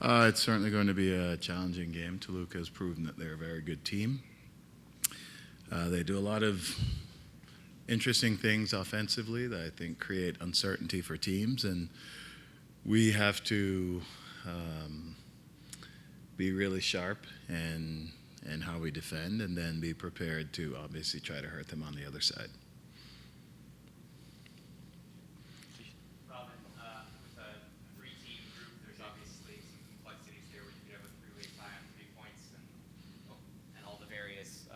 It's certainly going to be a challenging game. Toluca has proven that they're a very good team. They do a lot of interesting things offensively that I think create uncertainty for teams, and we have to be really sharp in how we defend, and then be prepared to obviously try to hurt them on the other side. Robin, with a three-team group, there's obviously some complexities here where you could have a three-way tie on 3 points and all the various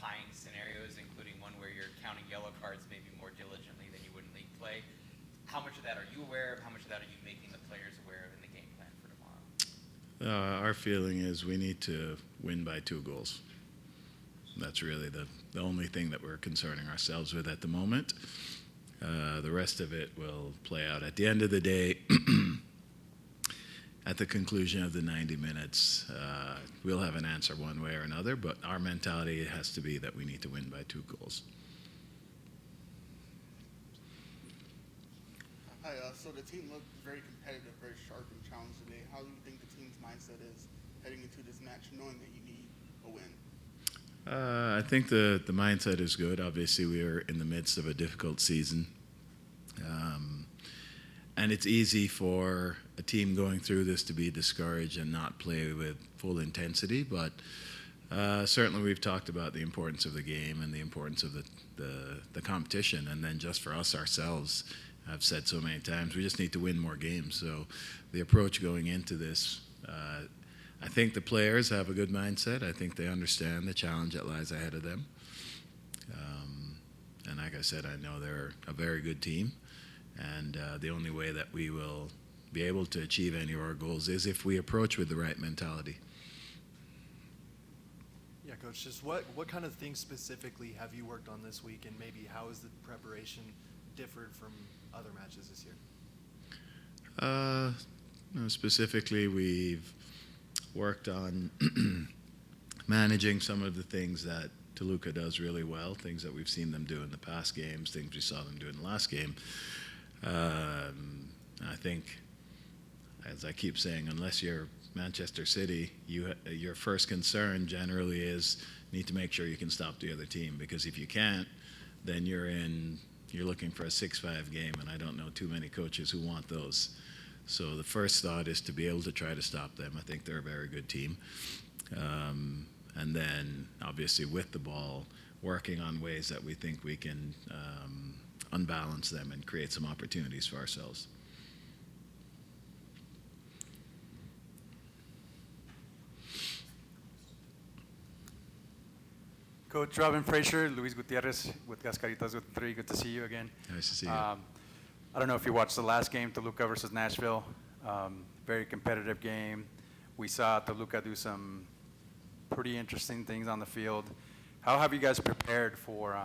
tying scenarios, including one where you're counting yellow cards maybe more diligently than you would in league play. How much of that are you aware of? How much of that are you making the players aware of in the game plan for tomorrow? Our feeling is we need to win by 2 goals. That's really the only thing that we're concerning ourselves with at the moment. The rest of it will play out. At the end of the day, at the conclusion of the 90 minutes, we'll have an answer one way or another, but our mentality has to be that we need to win by 2 goals. Hi, so the team looked very competitive, very sharp and challenged today. How do you think the team's mindset is heading into this match, knowing that you need a win? I think the mindset is good. Obviously, we are in the midst of a difficult season. And it's easy for a team going through this to be discouraged and not play with full intensity. But certainly we've talked about the importance of the game and the importance of the competition. And then just for us ourselves, I've said so many times, we just need to win more games. So the approach going into this, I think the players have a good mindset. I think they understand the challenge that lies ahead of them. And like I said, I know they're a very good team. And the only way that we will be able to achieve any of our goals is if we approach with the right mentality. Yeah, Coach, just what kind of things specifically have you worked on this week, and maybe how has the preparation differed from other matches this year? Specifically, we've worked on managing some of the things that Toluca does really well, things that we've seen them do in the past games, things we saw them do in the last game. I think, as I keep saying, unless you're Manchester City, your first concern generally is need to make sure you can stop the other team, because if you can't, then you're looking for a 6-5 game, and I don't know too many coaches who want those. So the first thought is to be able to try to stop them. I think they're a very good team. And then, obviously, with the ball, working on ways that we think we can unbalance them and create some opportunities for ourselves. Coach Robin Fraser, Luis Gutierrez with Cascaritas with 3. Good to see you again. Nice to see you. I don't know if you watched the last game, Toluca versus Nashville. Very competitive game. We saw Toluca do some pretty interesting things on the field. How have you guys prepared for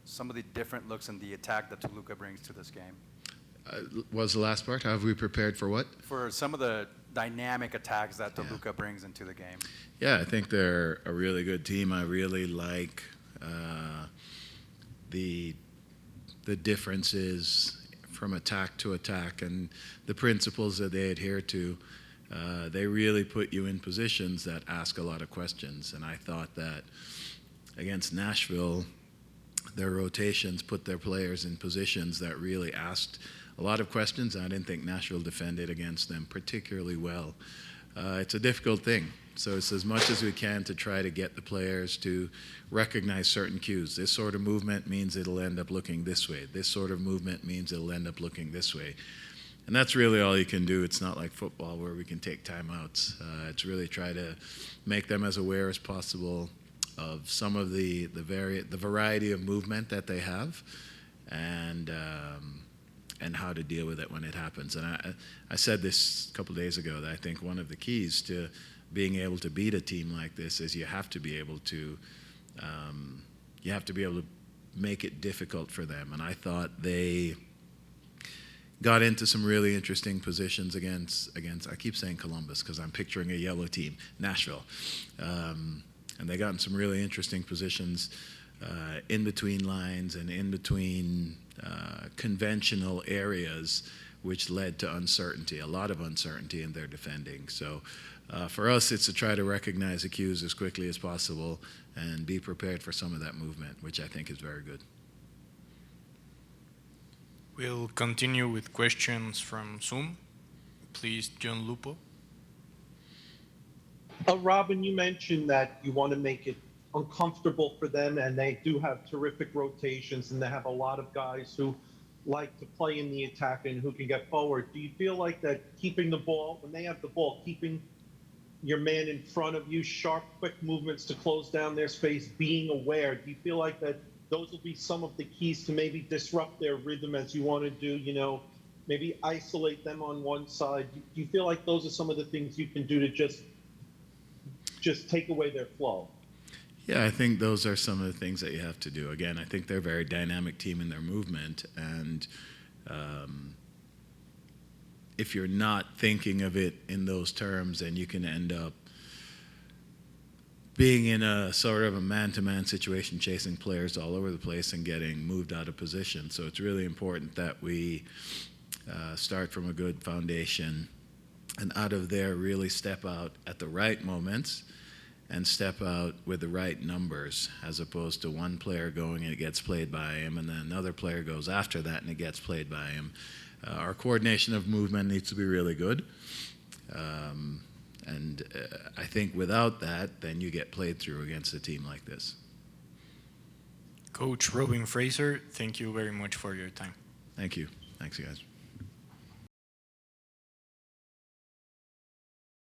some of the different looks in the attack that Toluca brings to this game? Was the last part? How have we prepared for what? For some of the dynamic attacks that Toluca brings into the game. Yeah, I think they're a really good team. I really like the differences from attack to attack and the principles that they adhere to. They really put you in positions that ask a lot of questions. And I thought that against Nashville, their rotations put their players in positions that really asked a lot of questions. I didn't think Nashville defended against them particularly well. It's a difficult thing. So it's as much as we can to try to get the players to recognize certain cues. This sort of movement means it'll end up looking this way. This sort of movement means it'll end up looking this way. And that's really all you can do. It's not like football where we can take timeouts. It's really try to make them as aware as possible of some of the variety of movement that they have, and how to deal with it when it happens. And I said this a couple of days ago that I think one of the keys to being able to beat a team like this is you have to be able to make it difficult for them. And I thought they got into some really interesting positions against I keep saying Columbus because I'm picturing a yellow team, Nashville. And they got in some really interesting positions in between lines and in between conventional areas which led to uncertainty, a lot of uncertainty in their defending. So for us, it's to try to recognize the cues as quickly as possible and be prepared for some of that movement, which I think is very good. We'll continue with questions from Zoom. Please, John Lupo. Robin, you mentioned that you want to make it uncomfortable for them, and they do have terrific rotations, and they have a lot of guys who like to play in the attack and who can get forward. Do you feel like that keeping the ball, when they have the ball, keeping your man in front of you, sharp, quick movements to close down their space, being aware, do you feel like that those will be some of the keys to maybe disrupt their rhythm as you want to do, you know, maybe isolate them on one side? Do you feel like those are some of the things you can do to just take away their flow? Yeah, I think those are some of the things that you have to do. Again, I think they're a very dynamic team in their movement, and if you're not thinking of it in those terms, then you can end up being in a sort of a man-to-man situation, chasing players all over the place and getting moved out of position. So it's really important that we start from a good foundation, and out of there really step out at the right moments and step out with the right numbers, as opposed to one player going and it gets played by him, and then another player goes after that and it gets played by him. Our coordination of movement needs to be really good. I think without that, then you get played through against a team like this. Coach Robin Fraser, thank you very much for your time. Thank you. Thanks, guys.